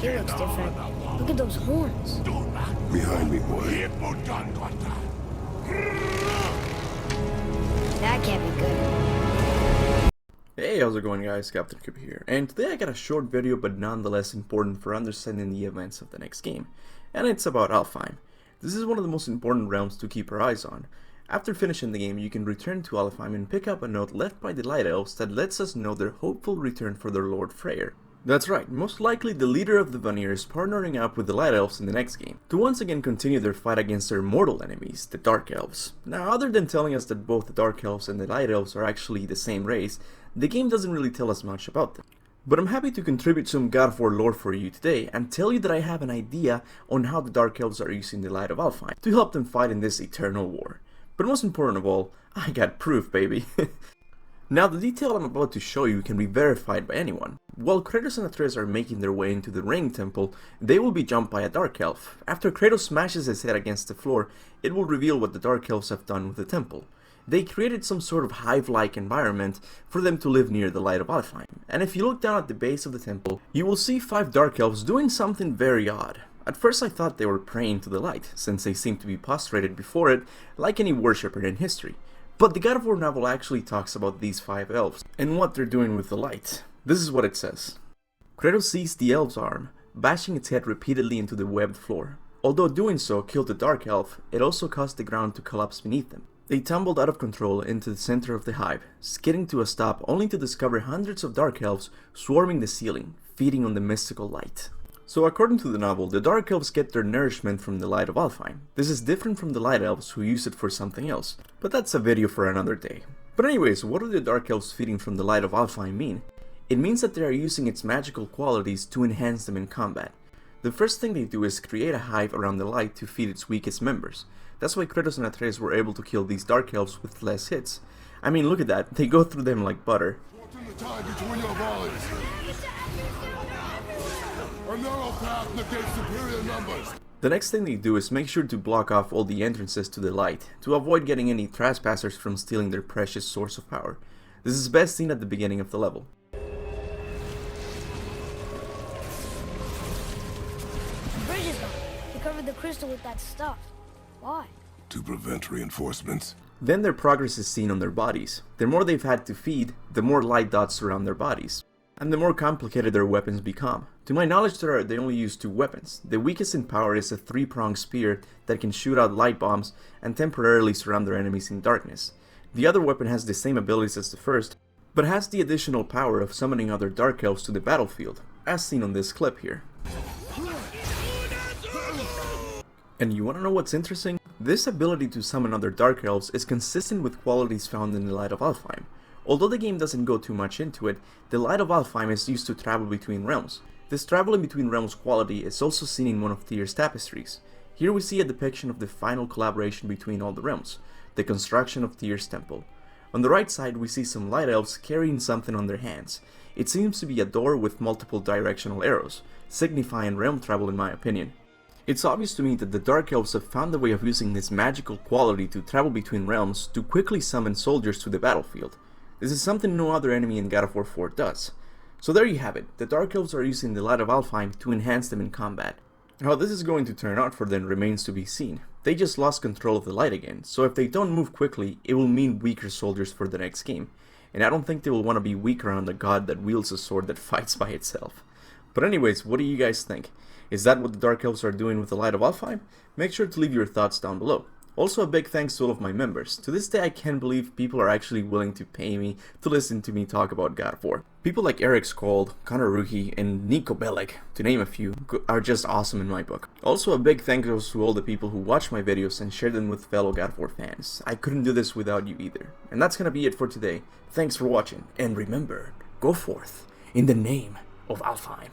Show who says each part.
Speaker 1: It looks different. Look at those horns.
Speaker 2: Behind me, boy.
Speaker 1: That can't be good.
Speaker 3: Hey, how's it going guys, Kaptain Kuba here, and today I got a short video but nonetheless important for understanding the events of the next game, and it's about Alfheim. This is one of the most important realms to keep our eyes on. After finishing the game, you can return to Alfheim and pick up a note left by the Light Elves that lets us know their hopeful return for their Lord Freyr. That's right, most likely the leader of the Vanir is partnering up with the Light Elves in the next game, to once again continue their fight against their mortal enemies, the Dark Elves. Now, other than telling us that both the Dark Elves and the Light Elves are actually the same race, the game doesn't really tell us much about them. But I'm happy to contribute some God of War lore for you today, and tell you that I have an idea on how the Dark Elves are using the Light of Alfheim to help them fight in this eternal war. But most important of all, I got proof, baby! Now, the detail I'm about to show you can be verified by anyone. While Kratos and Atreus are making their way into the Ring Temple, they will be jumped by a Dark Elf. After Kratos smashes his head against the floor, it will reveal what the Dark Elves have done with the temple. They created some sort of hive-like environment for them to live near the Light of Alfheim. And if you look down at the base of the temple, you will see 5 Dark Elves doing something very odd. At first I thought they were praying to the light, since they seemed to be prostrated before it, like any worshipper in history. But the God of War novel actually talks about these 5 elves, and what they're doing with the light. This is what it says. Kratos seized the elf's arm, bashing its head repeatedly into the webbed floor. Although doing so killed the Dark Elf, it also caused the ground to collapse beneath them. They tumbled out of control into the center of the hive, skidding to a stop only to discover hundreds of Dark Elves swarming the ceiling, feeding on the mystical light. So according to the novel, the Dark Elves get their nourishment from the Light of Alfheim. This is different from the Light Elves who use it for something else, but that's a video for another day. But anyways, what do the Dark Elves feeding from the Light of Alfheim mean? It means that they are using its magical qualities to enhance them in combat. The first thing they do is create a hive around the light to feed its weakest members. That's why Kratos and Atreus were able to kill these Dark Elves with less hits. I mean, look at that, they go through them like butter. The next thing they do is make sure to block off all the entrances to the light, to avoid getting any trespassers from stealing their precious source of power. This is best seen at the beginning of the level.
Speaker 1: The bridge is gone. They covered the crystal with that stuff. Why?
Speaker 2: To prevent reinforcements.
Speaker 3: Then their progress is seen on their bodies. The more they've had to feed, the more light dots surround their bodies, and the more complicated their weapons become. To my knowledge, they only use 2 weapons. The weakest in power is a 3-pronged spear that can shoot out light bombs and temporarily surround their enemies in darkness. The other weapon has the same abilities as the first, but has the additional power of summoning other Dark Elves to the battlefield, as seen on this clip here. And you wanna know what's interesting? This ability to summon other Dark Elves is consistent with qualities found in the Light of Alfheim. Although the game doesn't go too much into it, the Light of Alfheim is used to travel between realms. This traveling between realms quality is also seen in one of Tyr's tapestries. Here we see a depiction of the final collaboration between all the realms, the construction of Tyr's temple. On the right side we see some Light Elves carrying something on their hands. It seems to be a door with multiple directional arrows, signifying realm travel in my opinion. It's obvious to me that the Dark Elves have found a way of using this magical quality to travel between realms to quickly summon soldiers to the battlefield. This is something no other enemy in God of War 4 does. So there you have it, the Dark Elves are using the Light of Alfheim to enhance them in combat. How this is going to turn out for them remains to be seen. They just lost control of the light again, so if they don't move quickly, it will mean weaker soldiers for the next game. And I don't think they will want to be weak around a god that wields a sword that fights by itself. But anyways, what do you guys think? Is that what the Dark Elves are doing with the Light of Alfheim? Make sure to leave your thoughts down below. Also a big thanks to all of my members. To this day I can't believe people are actually willing to pay me to listen to me talk about God of War. People like Eric Skold, Connor Ruhi, and Nico Belek, to name a few, are just awesome in my book. Also a big thank you to all the people who watch my videos and share them with fellow God of War fans. I couldn't do this without you either. And that's gonna be it for today. Thanks for watching, and remember, go forth in the name of Alfheim.